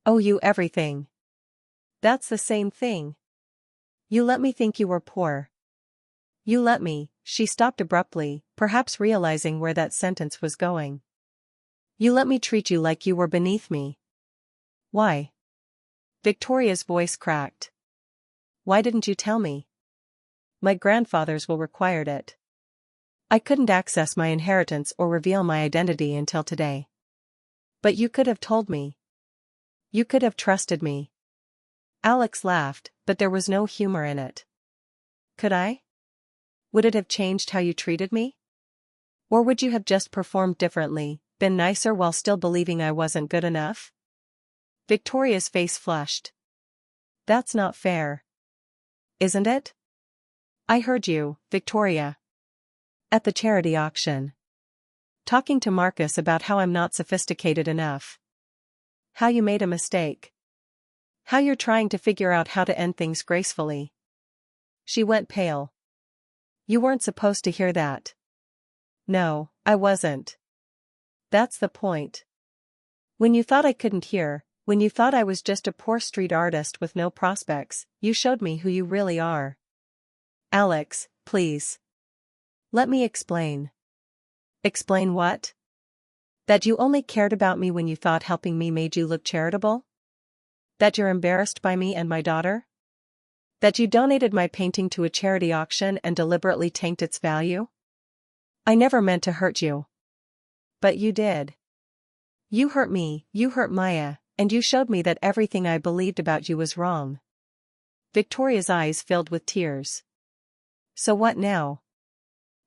Owe you everything. That's the same thing. You let me think you were poor. You let me, she stopped abruptly, perhaps realizing where that sentence was going. You let me treat you like you were beneath me. Why? Victoria's voice cracked. Why didn't you tell me? My grandfather's will required it. I couldn't access my inheritance or reveal my identity until today. But you could have told me. You could have trusted me. Alex laughed, but there was no humor in it. Could I? Would it have changed how you treated me? Or would you have just performed differently, been nicer while still believing I wasn't good enough? Victoria's face flushed. That's not fair. Isn't it? I heard you, Victoria. At the charity auction. Talking to Marcus about how I'm not sophisticated enough. How you made a mistake. How you're trying to figure out how to end things gracefully. She went pale. You weren't supposed to hear that. No, I wasn't. That's the point. When you thought I couldn't hear, when you thought I was just a poor street artist with no prospects, you showed me who you really are. Alex, please. Let me explain. Explain what? That you only cared about me when you thought helping me made you look charitable? That you're embarrassed by me and my daughter? That you donated my painting to a charity auction and deliberately tanked its value? I never meant to hurt you. But you did. You hurt me, you hurt Maya, and you showed me that everything I believed about you was wrong. Victoria's eyes filled with tears. So what now?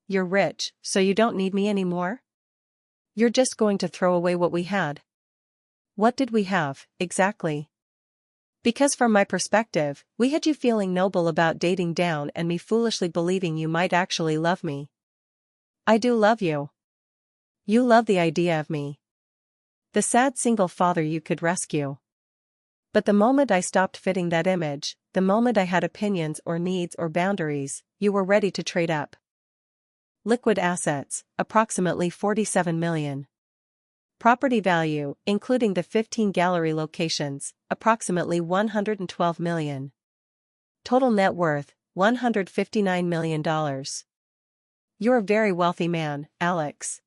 You're rich, so you don't need me anymore? You're just going to throw away what we had. What did we have, exactly? Because from my perspective, we had you feeling noble about dating down and me foolishly believing you might actually love me. I do love you. You love the idea of me. The sad single father you could rescue. But the moment I stopped fitting that image, the moment I had opinions or needs or boundaries, you were ready to trade up. Liquid assets, approximately $47 million. Property value, including the 15 gallery locations, approximately $112 million. Total net worth, $159 million. You're a very wealthy man, Alex.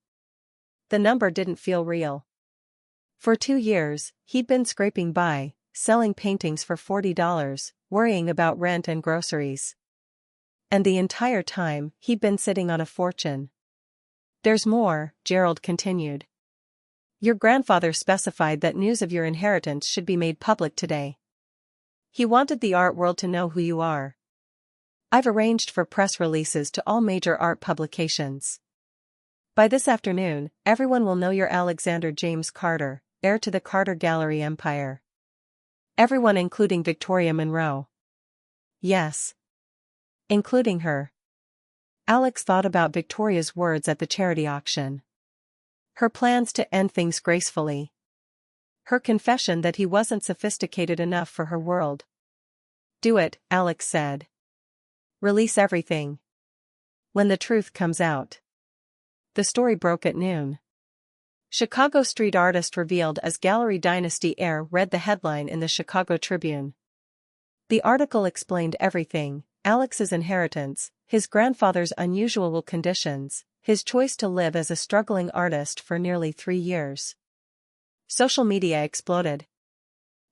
The number didn't feel real. For 2 years, he'd been scraping by, selling paintings for $40, worrying about rent and groceries. And the entire time, he'd been sitting on a fortune. There's more, Gerald continued. Your grandfather specified that news of your inheritance should be made public today. He wanted the art world to know who you are. I've arranged for press releases to all major art publications. By this afternoon, everyone will know you're Alexander James Carter, heir to the Carter Gallery empire. Everyone including Victoria Monroe. Yes. Including her. Alex thought about Victoria's words at the charity auction. Her plans to end things gracefully. Her confession that he wasn't sophisticated enough for her world. Do it, Alex said. Release everything. When the truth comes out. The story broke at noon. Chicago street artist revealed as Gallery Dynasty heir read the headline in the Chicago Tribune. The article explained everything: Alex's inheritance, his grandfather's unusual conditions, his choice to live as a struggling artist for nearly 3 years. Social media exploded.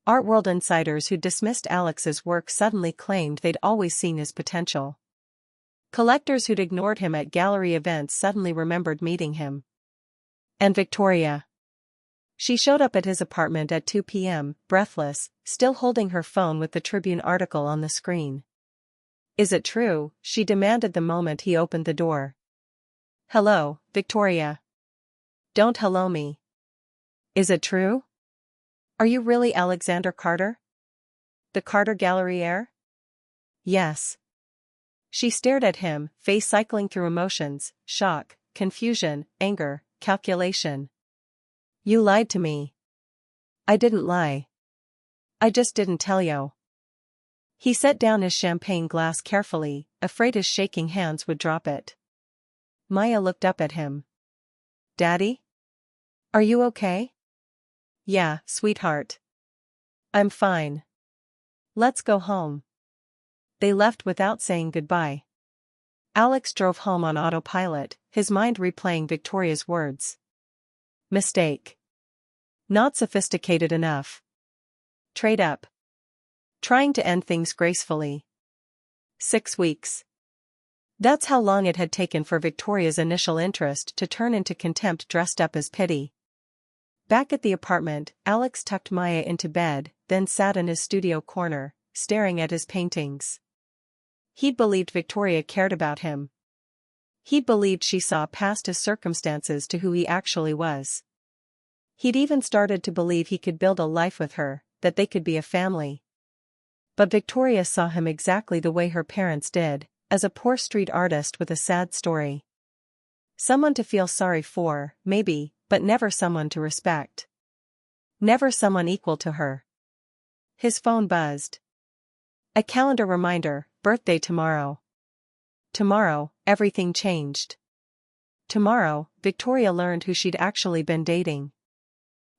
Art world insiders who dismissed Alex's work suddenly claimed they'd always seen his potential. Collectors who'd ignored him at gallery events suddenly remembered meeting him. And Victoria. She showed up at his apartment at 2 p.m., breathless, still holding her phone with the Tribune article on the screen. Is it true? She demanded the moment he opened the door. Hello, Victoria. Don't hello me. Is it true? Are you really Alexander Carter? The Carter Gallery heir? Yes. She stared at him, face cycling through emotions: shock, confusion, anger, calculation. You lied to me. I didn't lie. I just didn't tell you. He set down his champagne glass carefully, afraid his shaking hands would drop it. Maya looked up at him. Daddy? Are you okay? Yeah, sweetheart. I'm fine. Let's go home. They left without saying goodbye. Alex drove home on autopilot, his mind replaying Victoria's words. Mistake. Not sophisticated enough. Trade up. Trying to end things gracefully. 6 weeks. That's how long it had taken for Victoria's initial interest to turn into contempt dressed up as pity. Back at the apartment, Alex tucked Maya into bed, then sat in his studio corner, staring at his paintings. He'd believed Victoria cared about him. He'd believed she saw past his circumstances to who he actually was. He'd even started to believe he could build a life with her, that they could be a family. But Victoria saw him exactly the way her parents did, as a poor street artist with a sad story. Someone to feel sorry for, maybe, but never someone to respect. Never someone equal to her. His phone buzzed. A calendar reminder, birthday tomorrow. Tomorrow, everything changed. Tomorrow, Victoria learned who she'd actually been dating.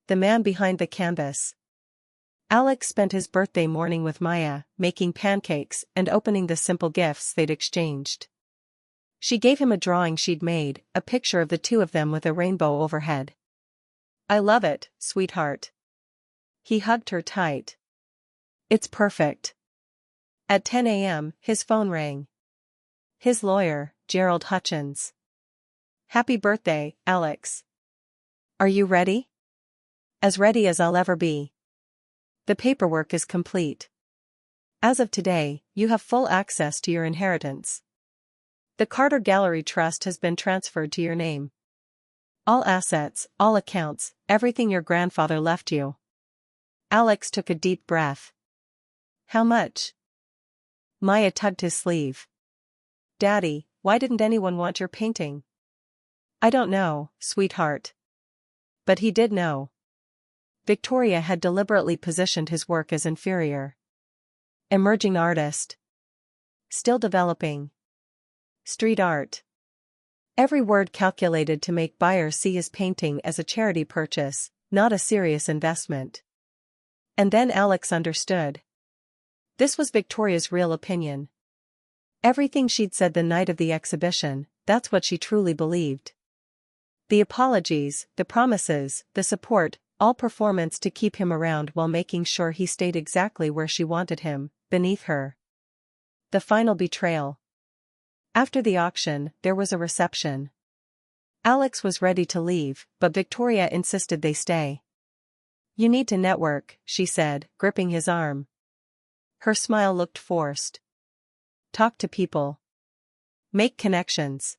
The man behind the canvas. Alex spent his birthday morning with Maya, making pancakes and opening the simple gifts they'd exchanged. She gave him a drawing she'd made, a picture of the two of them with a rainbow overhead. I love it, sweetheart. He hugged her tight. It's perfect. At 10 a.m., his phone rang. His lawyer, Gerald Hutchins. Happy birthday, Alex. Are you ready? As ready as I'll ever be. The paperwork is complete. As of today, you have full access to your inheritance. The Carter Gallery Trust has been transferred to your name. All assets, all accounts, everything your grandfather left you. Alex took a deep breath. How much? Maya tugged his sleeve. Daddy, why didn't anyone want your painting? I don't know, sweetheart. But he did know. Victoria had deliberately positioned his work as inferior. Emerging artist. Still developing. Street art. Every word calculated to make buyers see his painting as a charity purchase, not a serious investment. And then Alex understood. This was Victoria's real opinion. Everything she'd said the night of the exhibition, that's what she truly believed. The apologies, the promises, the support, all performance to keep him around while making sure he stayed exactly where she wanted him, beneath her. The final betrayal. After the auction, there was a reception. Alex was ready to leave, but Victoria insisted they stay. You need to network, she said, gripping his arm. Her smile looked forced. Talk to people. Make connections.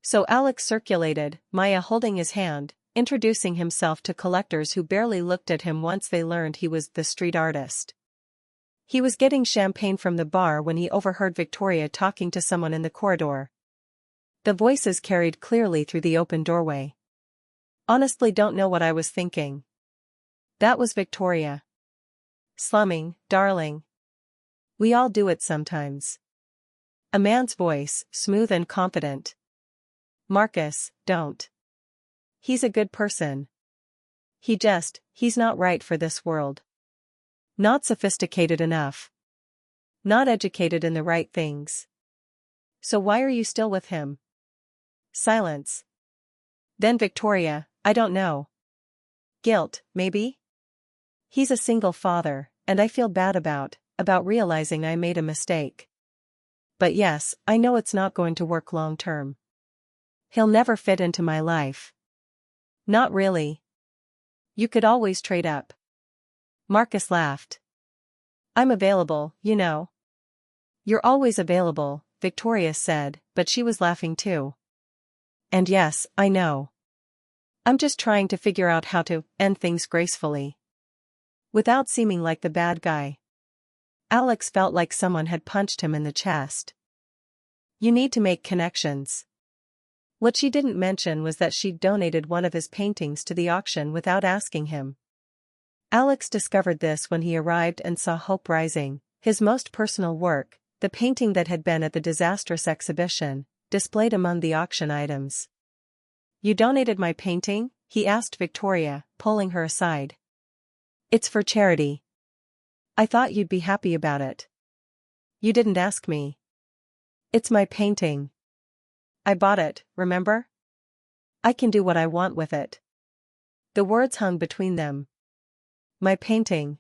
So Alex circulated, Maya holding his hand, introducing himself to collectors who barely looked at him once they learned he was the street artist. He was getting champagne from the bar when he overheard Victoria talking to someone in the corridor. The voices carried clearly through the open doorway. Honestly, don't know what I was thinking. That was Victoria. Slumming, darling. We all do it sometimes. A man's voice, smooth and confident. Marcus, don't. He's a good person. He's not right for this world. Not sophisticated enough. Not educated in the right things. So why are you still with him? Silence. Then Victoria, I don't know. Guilt, maybe? He's a single father, and I feel bad about realizing I made a mistake. But yes, I know it's not going to work long term. He'll never fit into my life. Not really. You could always trade up. Marcus laughed. I'm available, you know. You're always available, Victoria said, but she was laughing too. And yes, I know. I'm just trying to figure out how to end things gracefully. Without seeming like the bad guy. Alex felt like someone had punched him in the chest. You need to make connections. What she didn't mention was that she'd donated one of his paintings to the auction without asking him. Alex discovered this when he arrived and saw Hope Rising, his most personal work, the painting that had been at the disastrous exhibition, displayed among the auction items. You donated my painting? He asked Victoria, pulling her aside. It's for charity. I thought you'd be happy about it. You didn't ask me. It's my painting. I bought it, remember? I can do what I want with it. The words hung between them. My painting.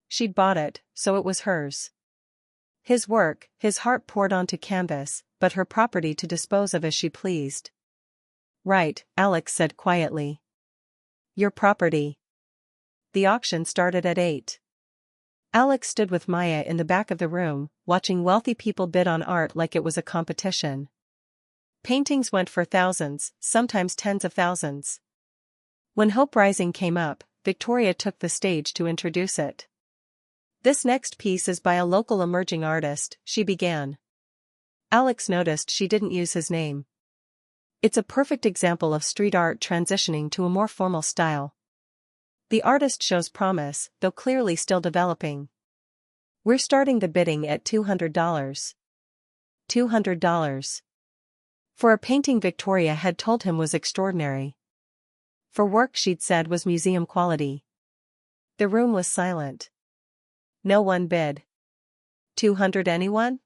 She'd bought it, so it was hers. His work, his heart poured onto canvas, but her property to dispose of as she pleased. Right, Alex said quietly. Your property. The auction started at 8. Alex stood with Maya in the back of the room, watching wealthy people bid on art like it was a competition. Paintings went for thousands, sometimes tens of thousands. When Hope Rising came up, Victoria took the stage to introduce it. This next piece is by a local emerging artist, she began. Alex noticed she didn't use his name. It's a perfect example of street art transitioning to a more formal style. The artist shows promise, though clearly still developing. We're starting the bidding at $200. $200. For a painting Victoria had told him was extraordinary. For work she'd said was museum quality. The room was silent. No one bid. 200 anyone?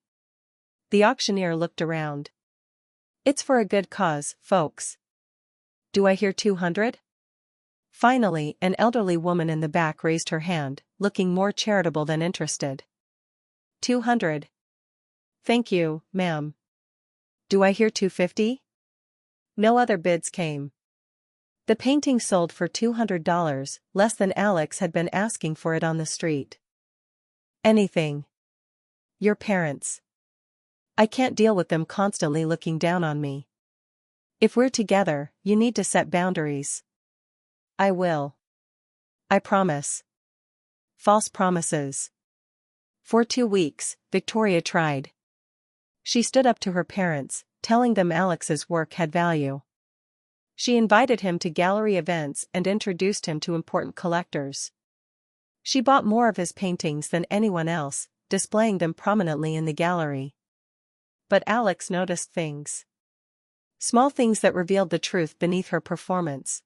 The auctioneer looked around. It's for a good cause, folks. Do I hear 200? Finally, an elderly woman in the back raised her hand, looking more charitable than interested. 200. Thank you, ma'am. Do I hear 250? No other bids came. The painting sold for $200, less than Alex had been asking for it on the street. Anything. Your parents. I can't deal with them constantly looking down on me. If we're together, you need to set boundaries. I will. I promise. False promises. For 2 weeks, Victoria tried. She stood up to her parents, telling them Alex's work had value. She invited him to gallery events and introduced him to important collectors. She bought more of his paintings than anyone else, displaying them prominently in the gallery. But Alex noticed things. Small things that revealed the truth beneath her performance.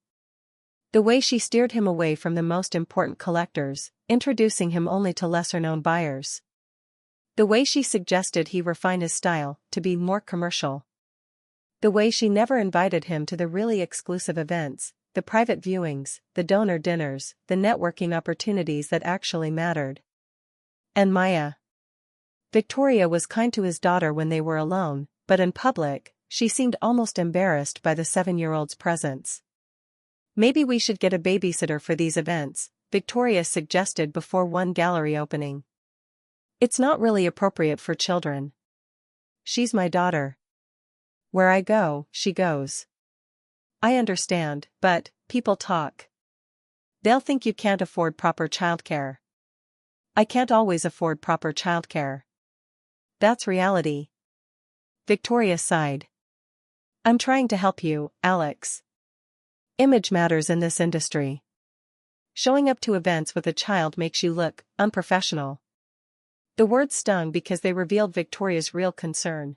The way she steered him away from the most important collectors, introducing him only to lesser-known buyers. The way she suggested he refine his style to be more commercial. The way she never invited him to the really exclusive events, the private viewings, the donor dinners, the networking opportunities that actually mattered. And Maya. Victoria was kind to his daughter when they were alone, but in public, she seemed almost embarrassed by the 7-year-old's presence. Maybe we should get a babysitter for these events, Victoria suggested before one gallery opening. It's not really appropriate for children. She's my daughter. Where I go, she goes. I understand, but people talk. They'll think you can't afford proper childcare. I can't always afford proper childcare. That's reality. Victoria sighed. I'm trying to help you, Alex. Image matters in this industry. Showing up to events with a child makes you look unprofessional. The words stung because they revealed Victoria's real concern.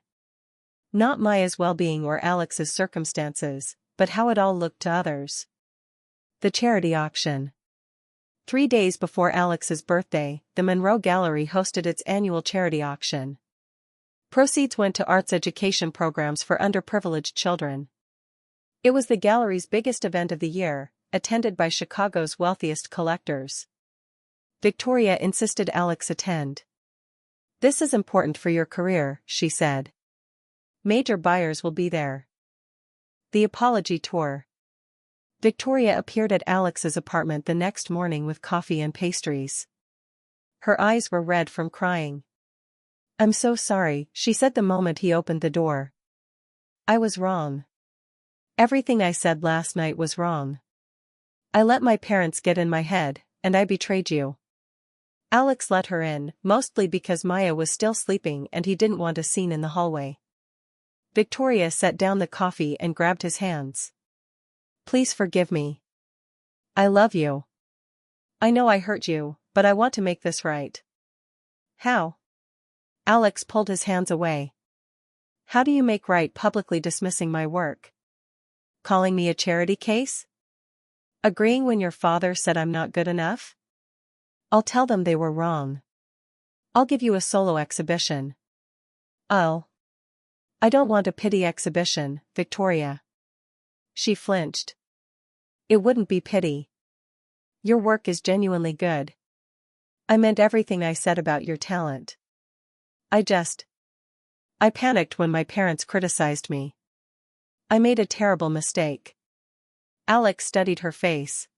Not Maya's well-being or Alex's circumstances, but how it all looked to others. The charity auction. 3 days before Alex's birthday, the Monroe Gallery hosted its annual charity auction. Proceeds went to arts education programs for underprivileged children. It was the gallery's biggest event of the year, attended by Chicago's wealthiest collectors. Victoria insisted Alex attend. This is important for your career, she said. Major buyers will be there. The apology tour. Victoria appeared at Alex's apartment the next morning with coffee and pastries. Her eyes were red from crying. I'm so sorry, she said the moment he opened the door. I was wrong. Everything I said last night was wrong. I let my parents get in my head, and I betrayed you. Alex let her in, mostly because Maya was still sleeping and he didn't want a scene in the hallway. Victoria set down the coffee and grabbed his hands. Please forgive me. I love you. I know I hurt you, but I want to make this right. How? Alex pulled his hands away. How do you make right publicly dismissing my work? Calling me a charity case? Agreeing when your father said I'm not good enough? I'll tell them they were wrong. I'll give you a solo exhibition. I don't want a pity exhibition, Victoria. She flinched. It wouldn't be pity. Your work is genuinely good. I meant everything I said about your talent. I panicked when my parents criticized me. I made a terrible mistake. Alex studied her face.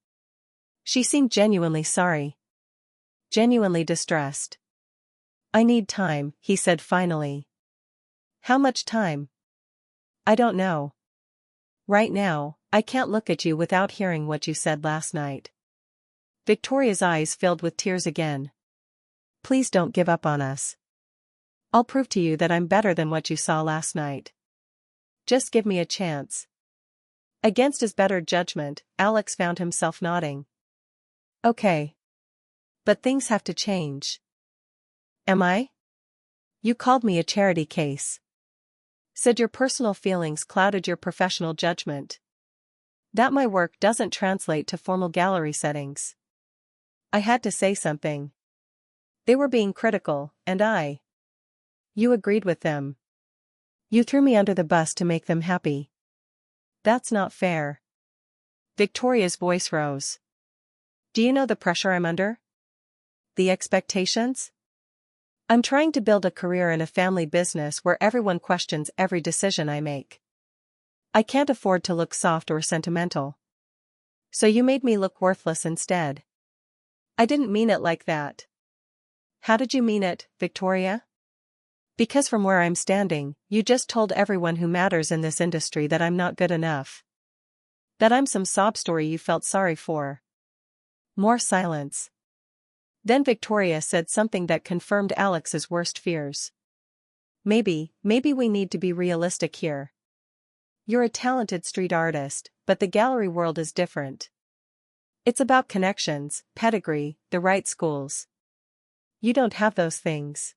She seemed genuinely sorry. Genuinely distressed. I need time, he said finally. How much time? I don't know. Right now, I can't look at you without hearing what you said last night. Victoria's eyes filled with tears again. Please don't give up on us. I'll prove to you that I'm better than what you saw last night. Just give me a chance. Against his better judgment, Alex found himself nodding. Okay. But things have to change. Am I? You called me a charity case. Said your personal feelings clouded your professional judgment. That my work doesn't translate to formal gallery settings. I had to say something. They were being critical, and You agreed with them. You threw me under the bus to make them happy. That's not fair. Victoria's voice rose. Do you know the pressure I'm under? The expectations? I'm trying to build a career in a family business where everyone questions every decision I make. I can't afford to look soft or sentimental. So you made me look worthless instead. I didn't mean it like that. How did you mean it, Victoria? Because from where I'm standing, you just told everyone who matters in this industry that I'm not good enough. That I'm some sob story you felt sorry for. More silence. Then Victoria said something that confirmed Alex's worst fears. Maybe we need to be realistic here. You're a talented street artist, but the gallery world is different. It's about connections, pedigree, the right schools. You don't have those things.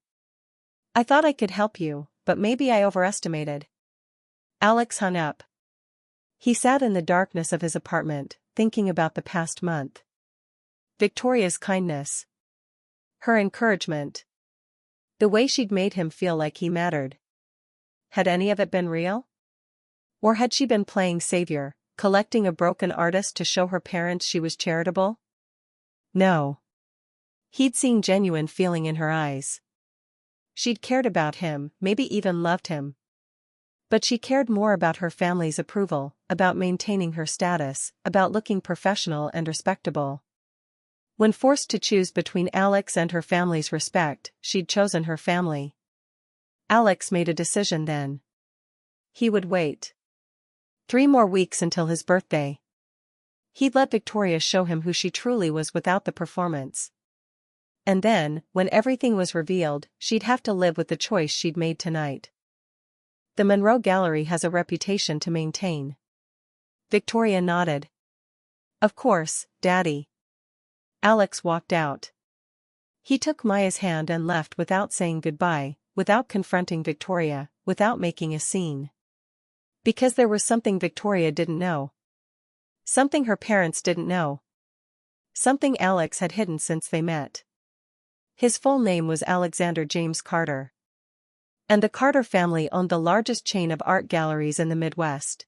I thought I could help you, but maybe I overestimated. Alex hung up. He sat in the darkness of his apartment, thinking about the past month. Victoria's kindness. Her encouragement. The way she'd made him feel like he mattered. Had any of it been real? Or had she been playing savior, collecting a broken artist to show her parents she was charitable? No. He'd seen genuine feeling in her eyes. She'd cared about him, maybe even loved him. But she cared more about her family's approval, about maintaining her status, about looking professional and respectable. When forced to choose between Alex and her family's respect, she'd chosen her family. Alex made a decision then. He would wait. 3 more weeks until his birthday. He'd let Victoria show him who she truly was without the performance. And then, when everything was revealed, she'd have to live with the choice she'd made tonight. The Monroe Gallery has a reputation to maintain. Victoria nodded. Of course, Daddy. Alex walked out. He took Maya's hand and left without saying goodbye, without confronting Victoria, without making a scene. Because there was something Victoria didn't know. Something her parents didn't know. Something Alex had hidden since they met. His full name was Alexander James Carter. And the Carter family owned the largest chain of art galleries in the Midwest.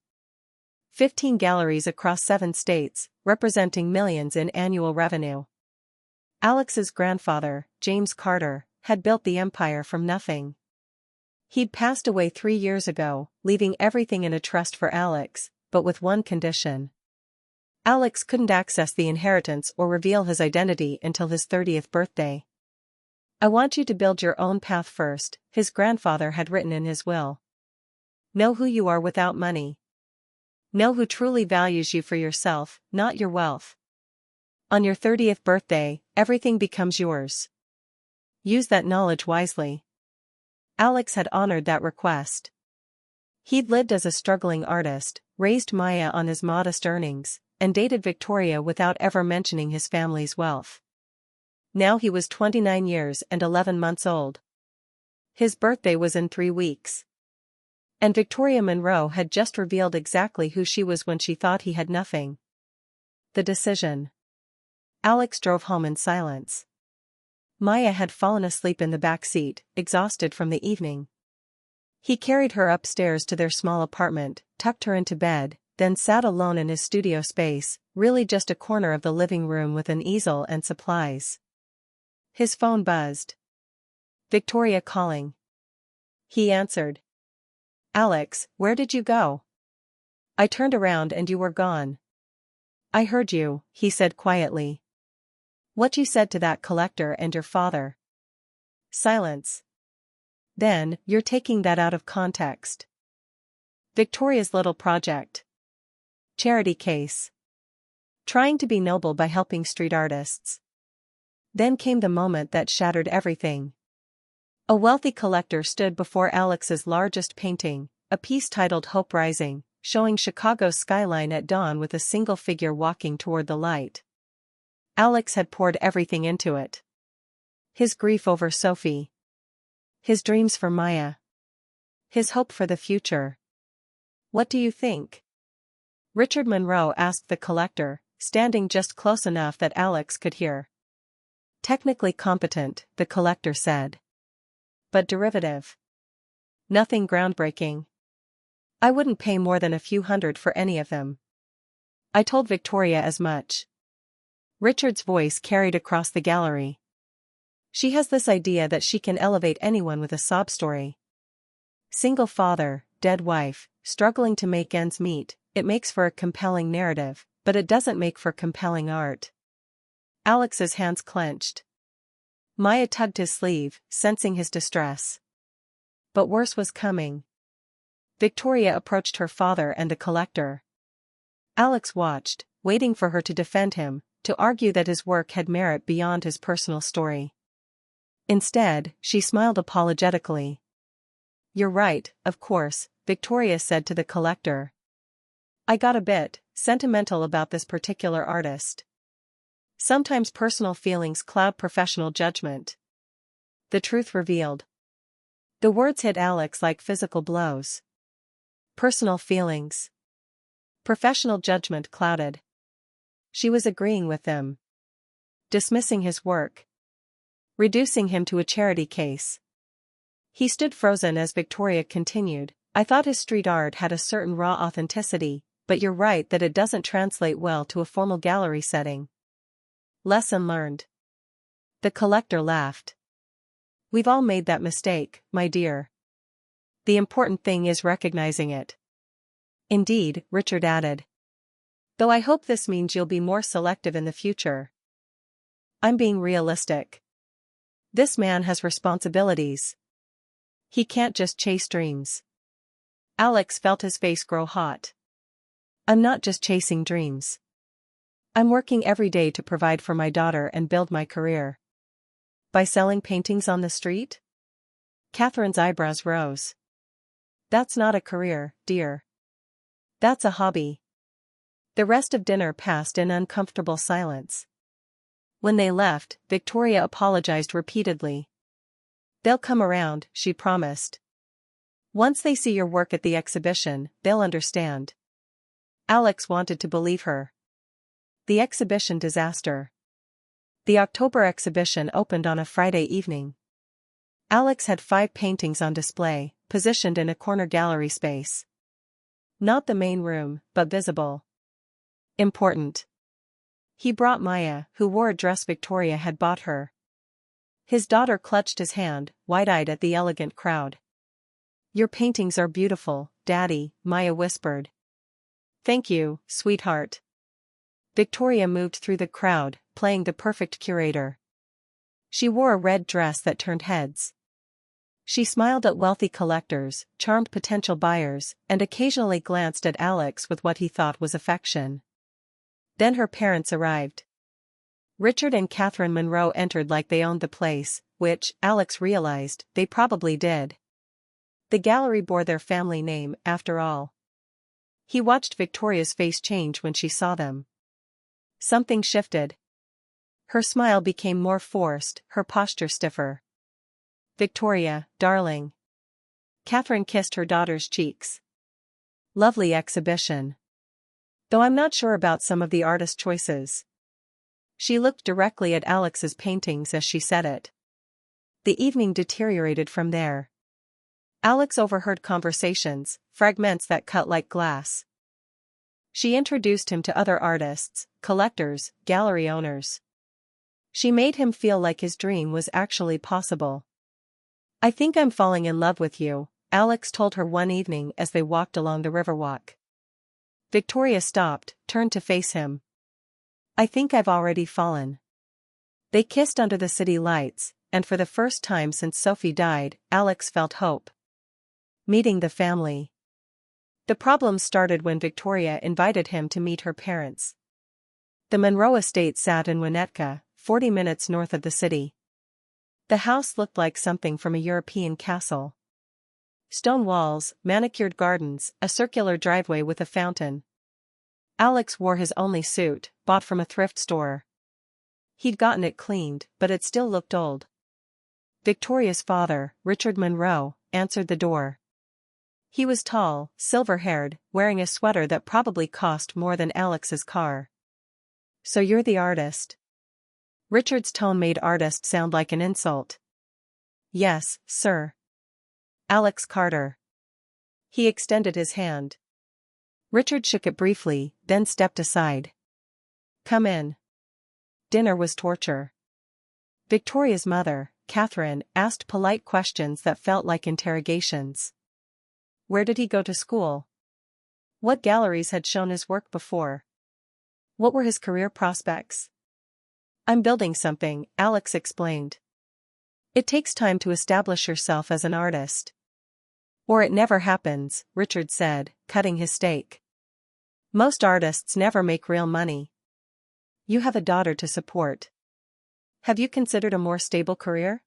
15 galleries across 7 states, representing millions in annual revenue. Alex's grandfather, James Carter, had built the empire from nothing. He'd passed away 3 years ago, leaving everything in a trust for Alex, but with one condition. Alex couldn't access the inheritance or reveal his identity until his 30th birthday. I want you to build your own path first, his grandfather had written in his will. Know who you are without money. Know who truly values you for yourself, not your wealth. On your 30th birthday, everything becomes yours. Use that knowledge wisely. Alex had honored that request. He'd lived as a struggling artist, raised Maya on his modest earnings, and dated Victoria without ever mentioning his family's wealth. Now he was 29 years and 11 months old. His birthday was in 3 weeks. And Victoria Monroe had just revealed exactly who she was when she thought he had nothing. The decision. Alex drove home in silence. Maya had fallen asleep in the back seat, exhausted from the evening. He carried her upstairs to their small apartment, tucked her into bed, then sat alone in his studio space, really just a corner of the living room with an easel and supplies. His phone buzzed. Victoria calling. He answered. Alex, where did you go? I turned around and you were gone. I heard you, he said quietly. What you said to that collector and your father. Silence. Then, you're taking that out of context. Victoria's little project. Charity case. Trying to be noble by helping street artists. Then came the moment that shattered everything. A wealthy collector stood before Alex's largest painting, a piece titled Hope Rising, showing Chicago's skyline at dawn with a single figure walking toward the light. Alex had poured everything into it. His grief over Sophie. His dreams for Maya. His hope for the future. What do you think? Richard Monroe asked the collector, standing just close enough that Alex could hear. Technically competent, the collector said. But derivative. Nothing groundbreaking. I wouldn't pay more than a few hundred for any of them. I told Victoria as much. Richard's voice carried across the gallery. She has this idea that she can elevate anyone with a sob story. Single father, dead wife, struggling to make ends meet, it makes for a compelling narrative, but it doesn't make for compelling art. Alex's hands clenched. Maya tugged his sleeve, sensing his distress. But worse was coming. Victoria approached her father and the collector. Alex watched, waiting for her to defend him, to argue that his work had merit beyond his personal story. Instead, she smiled apologetically. You're right, of course, Victoria said to the collector. I got a bit sentimental about this particular artist. Sometimes personal feelings cloud professional judgment. The truth revealed. The words hit Alex like physical blows. Personal feelings. Professional judgment clouded. She was agreeing with them. Dismissing his work. Reducing him to a charity case. He stood frozen as Victoria continued. I thought his street art had a certain raw authenticity, but you're right that it doesn't translate well to a formal gallery setting. Lesson learned. The collector laughed. We've all made that mistake, my dear. The important thing is recognizing it. Indeed, Richard added. Though I hope this means you'll be more selective in the future. I'm being realistic. This man has responsibilities. He can't just chase dreams. Alex felt his face grow hot. I'm not just chasing dreams. I'm working every day to provide for my daughter and build my career. By selling paintings on the street? Catherine's eyebrows rose. That's not a career, dear. That's a hobby. The rest of dinner passed in uncomfortable silence. When they left, Victoria apologized repeatedly. They'll come around, she promised. Once they see your work at the exhibition, they'll understand. Alex wanted to believe her. The exhibition disaster. The October exhibition opened on a Friday evening. Alex had 5 paintings on display, positioned in a corner gallery space. Not the main room, but visible. Important. He brought Maya, who wore a dress Victoria had bought her. His daughter clutched his hand, wide-eyed at the elegant crowd. Your paintings are beautiful, Daddy, Maya whispered. Thank you, sweetheart. Victoria moved through the crowd, playing the perfect curator. She wore a red dress that turned heads. She smiled at wealthy collectors, charmed potential buyers, and occasionally glanced at Alex with what he thought was affection. Then her parents arrived. Richard and Catherine Monroe entered like they owned the place, which, Alex realized, they probably did. The gallery bore their family name, after all. He watched Victoria's face change when she saw them. Something shifted. Her smile became more forced, her posture stiffer. Victoria, darling. Catherine kissed her daughter's cheeks. Lovely exhibition. Though I'm not sure about some of the artist choices. She looked directly at Alex's paintings as she said it. The evening deteriorated from there. Alex overheard conversations, fragments that cut like glass. She introduced him to other artists, collectors, gallery owners. She made him feel like his dream was actually possible. "I think I'm falling in love with you," Alex told her one evening as they walked along the riverwalk. Victoria stopped, turned to face him. "I think I've already fallen." They kissed under the city lights, and for the first time since Sophie died, Alex felt hope. Meeting the family. The problem started when Victoria invited him to meet her parents. The Monroe estate sat in Winnetka, 40 minutes north of the city. The house looked like something from a European castle. Stone walls, manicured gardens, a circular driveway with a fountain. Alex wore his only suit, bought from a thrift store. He'd gotten it cleaned, but it still looked old. Victoria's father, Richard Monroe, answered the door. He was tall, silver-haired, wearing a sweater that probably cost more than Alex's car. "So you're the artist?" Richard's tone made artist sound like an insult. "Yes, sir." "Alex Carter." He extended his hand. Richard shook it briefly, then stepped aside. "Come in." Dinner was torture. Victoria's mother, Catherine, asked polite questions that felt like interrogations. Where did he go to school? What galleries had shown his work before? What were his career prospects? "I'm building something," Alex explained. "It takes time to establish yourself as an artist." "Or it never happens," Richard said, cutting his steak. "Most artists never make real money. You have a daughter to support. Have you considered a more stable career?"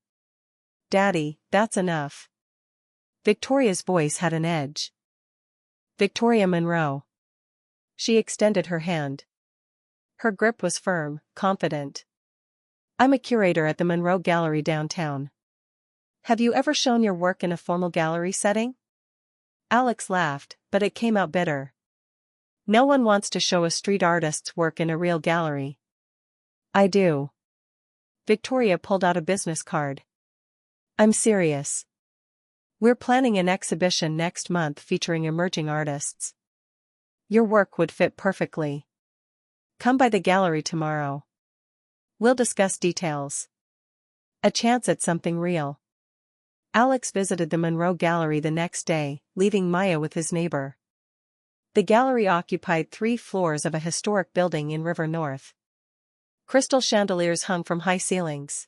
"Daddy, that's enough." Victoria's voice had an edge. "Victoria Monroe." She extended her hand. Her grip was firm, confident. "I'm a curator at the Monroe Gallery downtown. Have you ever shown your work in a formal gallery setting?" Alex laughed, but it came out bitter. "No one wants to show a street artist's work in a real gallery." "I do." Victoria pulled out a business card. "I'm serious. We're planning an exhibition next month featuring emerging artists. Your work would fit perfectly. Come by the gallery tomorrow. We'll discuss details." A chance at something real. Alex visited the Monroe Gallery the next day, leaving Maya with his neighbor. The gallery occupied 3 floors of a historic building in River North. Crystal chandeliers hung from high ceilings.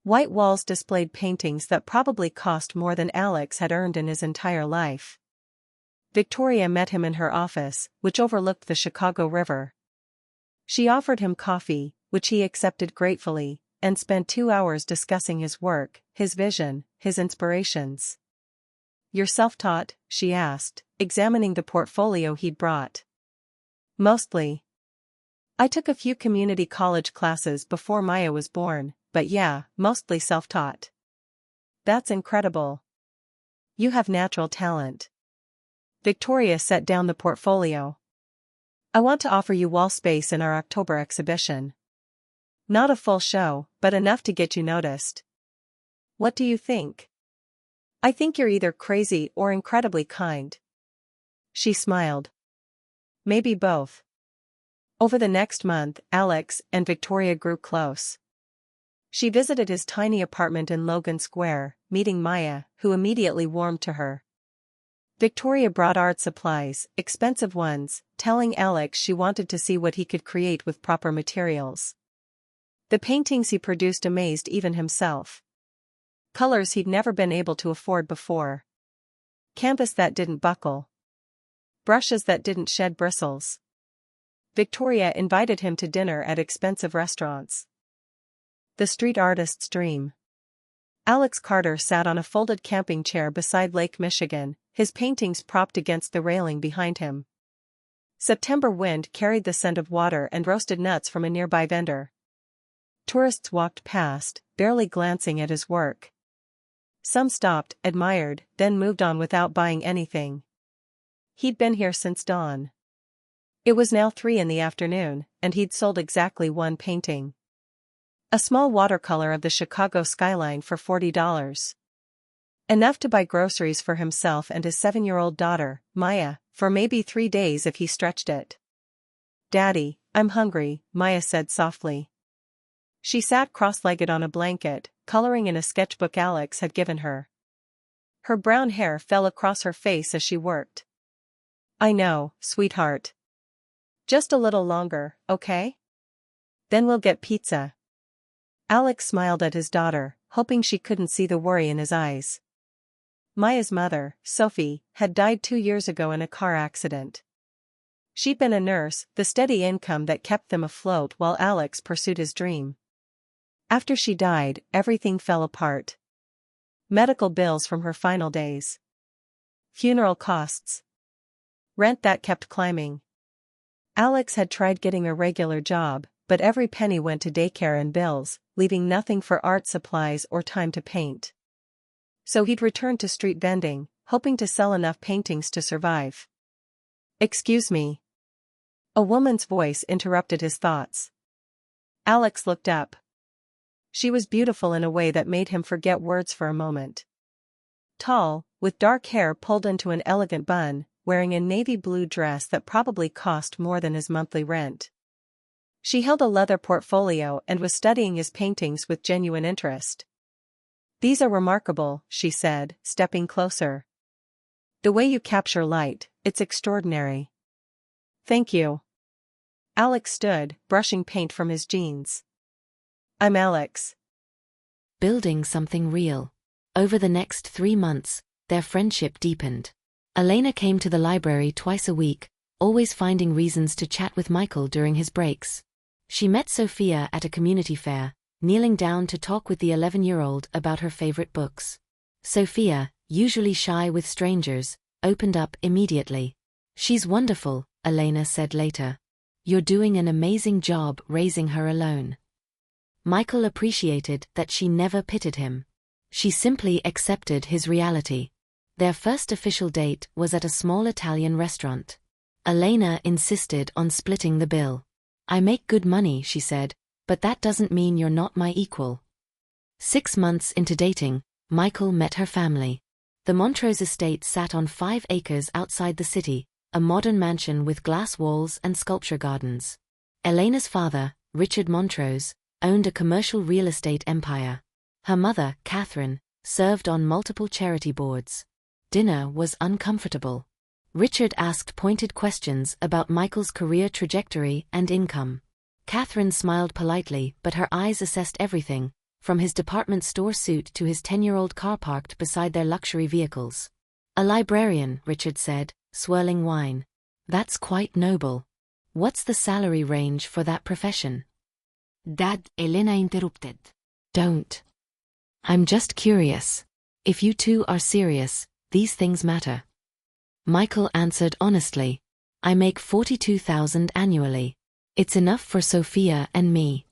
White walls displayed paintings that probably cost more than Alex had earned in his entire life. Victoria met him in her office, which overlooked the Chicago River. She offered him coffee, which he accepted gratefully, and spent 2 hours discussing his work, his vision, his inspirations. "You're self-taught?" she asked, examining the portfolio he'd brought. "Mostly. I took a few community college classes before Maya was born, but yeah, mostly self-taught." "That's incredible. You have natural talent." Victoria set down the portfolio. "I want to offer you wall space in our October exhibition. Not a full show, but enough to get you noticed. What do you think?" "I think you're either crazy or incredibly kind." She smiled. "Maybe both." Over the next month, Alex and Victoria grew close. She visited his tiny apartment in Logan Square, meeting Maya, who immediately warmed to her. Victoria brought art supplies, expensive ones, telling Alex she wanted to see what he could create with proper materials. The paintings he produced amazed even himself. Colors he'd never been able to afford before. Canvas that didn't buckle. Brushes that didn't shed bristles. Victoria invited him to dinner at expensive restaurants. The street artist's dream. Alex Carter sat on a folded camping chair beside Lake Michigan, his paintings propped against the railing behind him. September wind carried the scent of water and roasted nuts from a nearby vendor. Tourists walked past, barely glancing at his work. Some stopped, admired, then moved on without buying anything. He'd been here since dawn. It was now 3 in the afternoon, and he'd sold exactly one painting. A small watercolor of the Chicago skyline for $40. Enough to buy groceries for himself and his 7-year-old daughter, Maya, for maybe 3 days if he stretched it. "Daddy, I'm hungry," Maya said softly. She sat cross-legged on a blanket, coloring in a sketchbook Alex had given her. Her brown hair fell across her face as she worked. "I know, sweetheart. Just a little longer, okay? Then we'll get pizza." Alex smiled at his daughter, hoping she couldn't see the worry in his eyes. Maya's mother, Sophie, had died 2 years ago in a car accident. She'd been a nurse, the steady income that kept them afloat while Alex pursued his dream. After she died, everything fell apart. Medical bills from her final days. Funeral costs. Rent that kept climbing. Alex had tried getting a regular job, but every penny went to daycare and bills, leaving nothing for art supplies or time to paint. So he'd returned to street vending, hoping to sell enough paintings to survive. "Excuse me." A woman's voice interrupted his thoughts. Alex looked up. She was beautiful in a way that made him forget words for a moment. Tall, with dark hair pulled into an elegant bun, wearing a navy blue dress that probably cost more than his monthly rent. She held a leather portfolio and was studying his paintings with genuine interest. "These are remarkable," she said, stepping closer. "The way you capture light, it's extraordinary." "Thank you." Alex stood, brushing paint from his jeans. "I'm Alex." Building something real. Over the next 3 months, their friendship deepened. Elena came to the library twice a week, always finding reasons to chat with Michael during his breaks. She met Sophia at a community fair, kneeling down to talk with the 11-year-old about her favorite books. Sophia, usually shy with strangers, opened up immediately. "She's wonderful," Elena said later. "You're doing an amazing job raising her alone." Michael appreciated that she never pitied him. She simply accepted his reality. Their first official date was at a small Italian restaurant. Elena insisted on splitting the bill. "I make good money," she said, "but that doesn't mean you're not my equal." 6 months into dating, Michael met her family. The Montrose estate sat on 5 acres outside the city, a modern mansion with glass walls and sculpture gardens. Elena's father, Richard Montrose, owned a commercial real estate empire. Her mother, Catherine, served on multiple charity boards. Dinner was uncomfortable. Richard asked pointed questions about Michael's career trajectory and income. Catherine smiled politely, but her eyes assessed everything, from his department store suit to his 10-year-old car parked beside their luxury vehicles. "A librarian," Richard said, swirling wine. "That's quite noble. What's the salary range for that profession?" "Dad," Elena interrupted. "Don't. I'm just curious. If you two are serious, these things matter." Michael answered honestly. "I make $42,000 annually. It's enough for Sophia and me."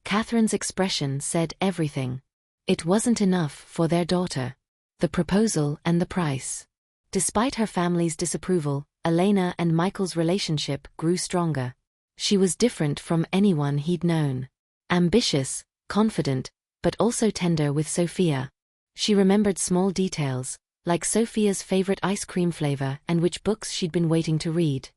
Catherine's expression said everything. It wasn't enough for their daughter. The proposal and the price. Despite her family's disapproval, Elena and Michael's relationship grew stronger. She was different from anyone he'd known. Ambitious, confident, but also tender with Sophia. She remembered small details, like Sophia's favorite ice cream flavor and which books she'd been waiting to read.